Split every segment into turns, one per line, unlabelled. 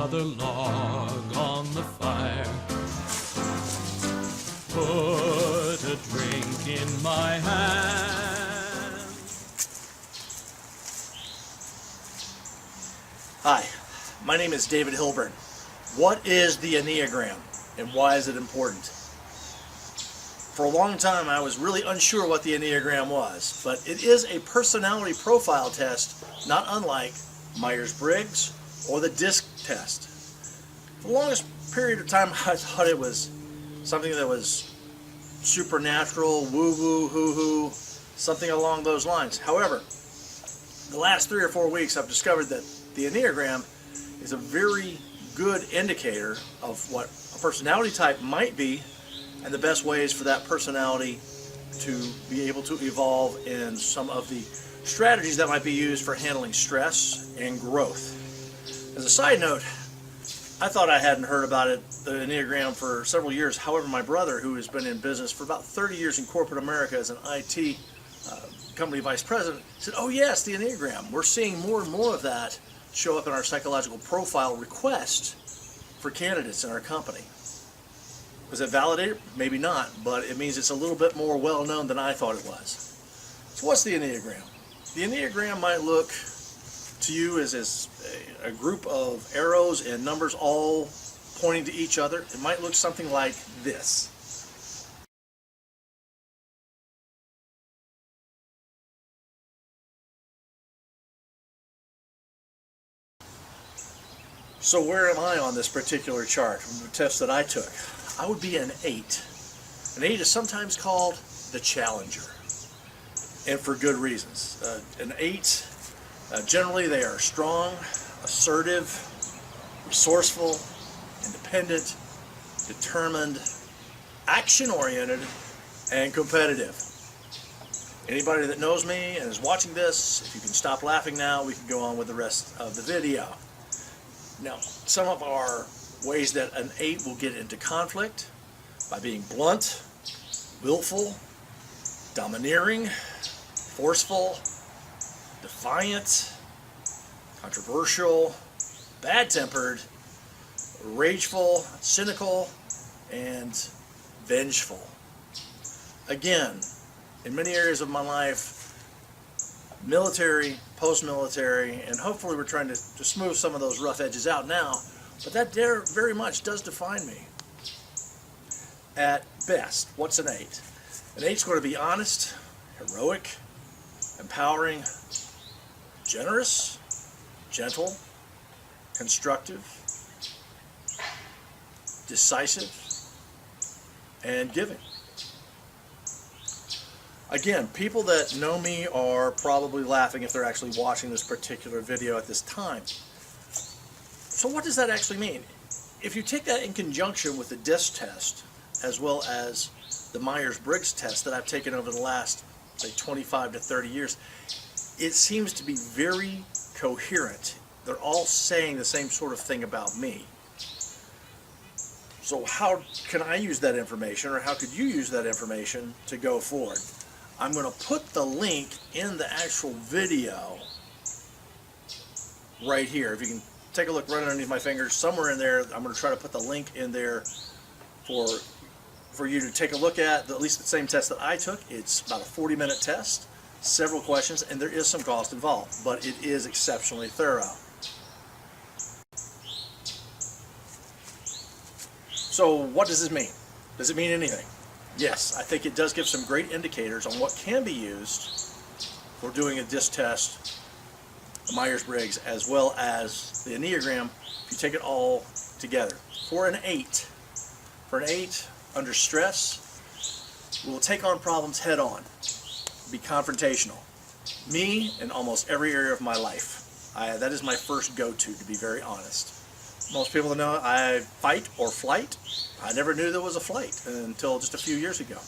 another log on the fire. Put a drink in my hand.
Hi, my name is David Hilburn. What is the Enneagram and why is it important? For a long time I was really unsure what the Enneagram was, but it is a personality profile test not unlike Myers-Briggs or the DISC test. For the longest period of time I thought it was something that was supernatural, woo-woo, hoo-hoo, something along those lines. However, the last 3 or 4 weeks I've discovered that the Enneagram is a very good indicator of what a personality type might be and the best ways for that personality to be able to evolve in some of the strategies that might be used for handling stress and growth. As a side note, I thought I hadn't heard about it, the Enneagram, for several years. However, my brother, who has been in business for about 30 years in corporate America as an IT company vice president, said, "Oh yes, the Enneagram. We're seeing more and more of that show up in our psychological profile request for candidates in our company." Was it validated? Maybe not, but it means it's a little bit more well known than I thought it was. So what's the Enneagram? The Enneagram might look to you as a group of arrows and numbers all pointing to each other. It might look something like this. So where am I on this particular chart from the test that I took? I would be an 8. An 8 is sometimes called the challenger, and for good reasons. An 8, generally they are strong, assertive, resourceful, independent, determined, action-oriented, and competitive. Anybody that knows me and is watching this, if you can stop laughing now, we can go on with the rest of the video. Now, some of our ways that an 8 will get into conflict: by being blunt, willful, domineering, forceful, defiant, controversial, bad-tempered, rageful, cynical, and vengeful. Again, in many areas of my life, military, post-military, and hopefully we're trying to smooth some of those rough edges out now, but that very much does define me. At best, what's an 8? An 8's going to be honest, heroic, empowering, generous, gentle, constructive, decisive, and giving. Again, people that know me are probably laughing if they're actually watching this particular video at this time. So what does that actually mean? If you take that in conjunction with the DISC test, as well as the Myers-Briggs test that I've taken over the last, say, 25 to 30 years, it seems to be very coherent. They're all saying the same sort of thing about me. So how can I use that information, or how could you use that information to go forward? I'm going to put the link in the actual video right here. If you can take a look right underneath my fingers, somewhere in there, I'm going to try to put the link in there for you to take a look at least the same test that I took. It's about a 40-minute test, several questions, and there is some cost involved, but it is exceptionally thorough. So what does this mean? Does it mean anything? Yes, I think it does give some great indicators on what can be used for doing a DISC test, the Myers-Briggs, as well as the Enneagram, if you take it all together. For an 8, under stress, we will take on problems head on, be confrontational. Me, in almost every area of my life, that is my first go-to be very honest. Most people know I fight or flight. I never knew there was a flight until just a few years ago.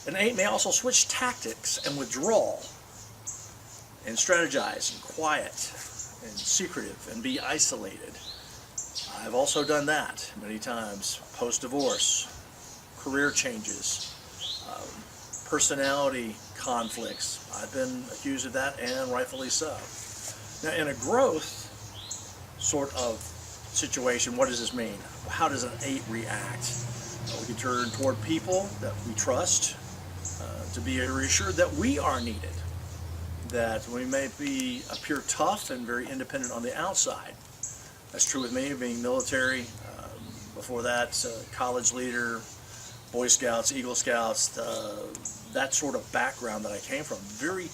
An 8 may also switch tactics and withdraw and strategize and quiet and secretive and be isolated. I've also done that many times. Post-divorce, career changes, personality conflicts. I've been accused of that, and rightfully so. Now, in a growth, sort of situation. What does this mean? How does an 8 react? We can turn toward people that we trust to be reassured that we are needed, that we may appear tough and very independent on the outside. That's true with me, being military. Before that, college leader, Boy Scouts, Eagle Scouts, that sort of background that I came from. Very,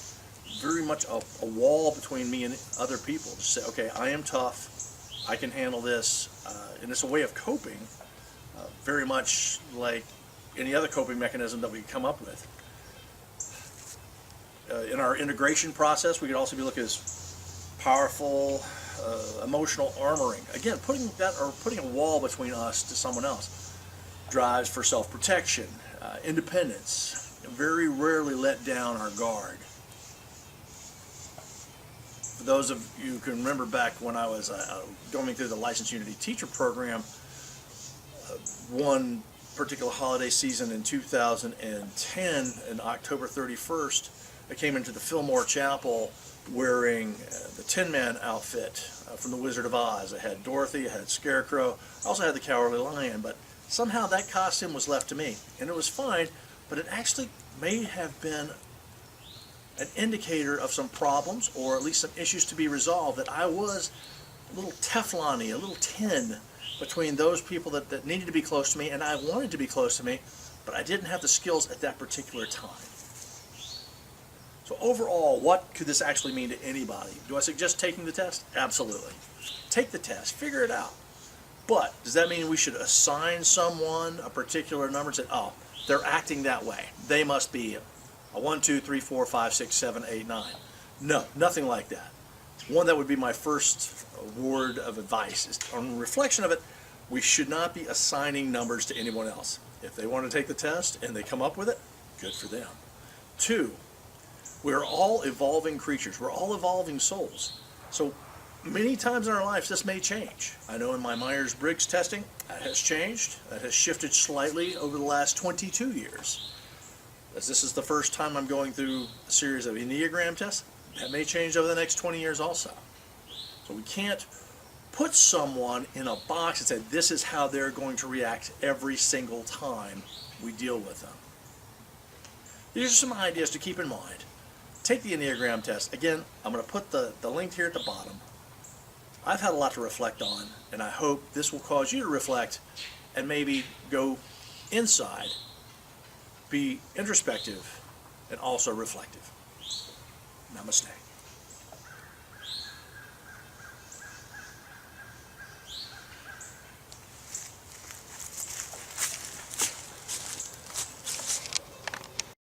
very much a wall between me and other people. To say, okay, I am tough, I can handle this, and it's a way of coping, very much like any other coping mechanism that we come up with. In our integration process, we could also be looking at as powerful emotional armoring. Again, putting a wall between us to someone else. Drives for self-protection, independence. Very rarely let down our guard. For those of you who can remember back when I was going through the Licensed Unity Teacher Program, one particular holiday season in 2010, on October 31st, I came into the Fillmore Chapel wearing the Tin Man outfit from The Wizard of Oz. I had Dorothy, I had Scarecrow, I also had the Cowardly Lion, but somehow that costume was left to me, and it was fine, but it actually may have been an indicator of some problems, or at least some issues to be resolved, that I was a little Teflon-y, a little tin between those people that needed to be close to me, and I wanted to be close to me, but I didn't have the skills at that particular time. So overall, what could this actually mean to anybody? Do I suggest taking the test? Absolutely. Take the test, figure it out. But does that mean we should assign someone a particular number and say, oh, they're acting that way, they must be a 1, 2, 3, 4, 5, 6, 7, 8, 9? No, nothing like that. One, that would be my first word of advice. Is, on reflection of it, we should not be assigning numbers to anyone else. If they want to take the test and they come up with it, good for them. 2, we're all evolving creatures. We're all evolving souls. So many times in our lives, this may change. I know in my Myers-Briggs testing, that has changed. That has shifted slightly over the last 22 years. As this is the first time I'm going through a series of Enneagram tests, that may change over the next 20 years also. So we can't put someone in a box and say, this is how they're going to react every single time we deal with them. These are some ideas to keep in mind. Take the Enneagram test. Again, I'm going to put the link here at the bottom. I've had a lot to reflect on, and I hope this will cause you to reflect and maybe go inside, be introspective, and also reflective. Namaste.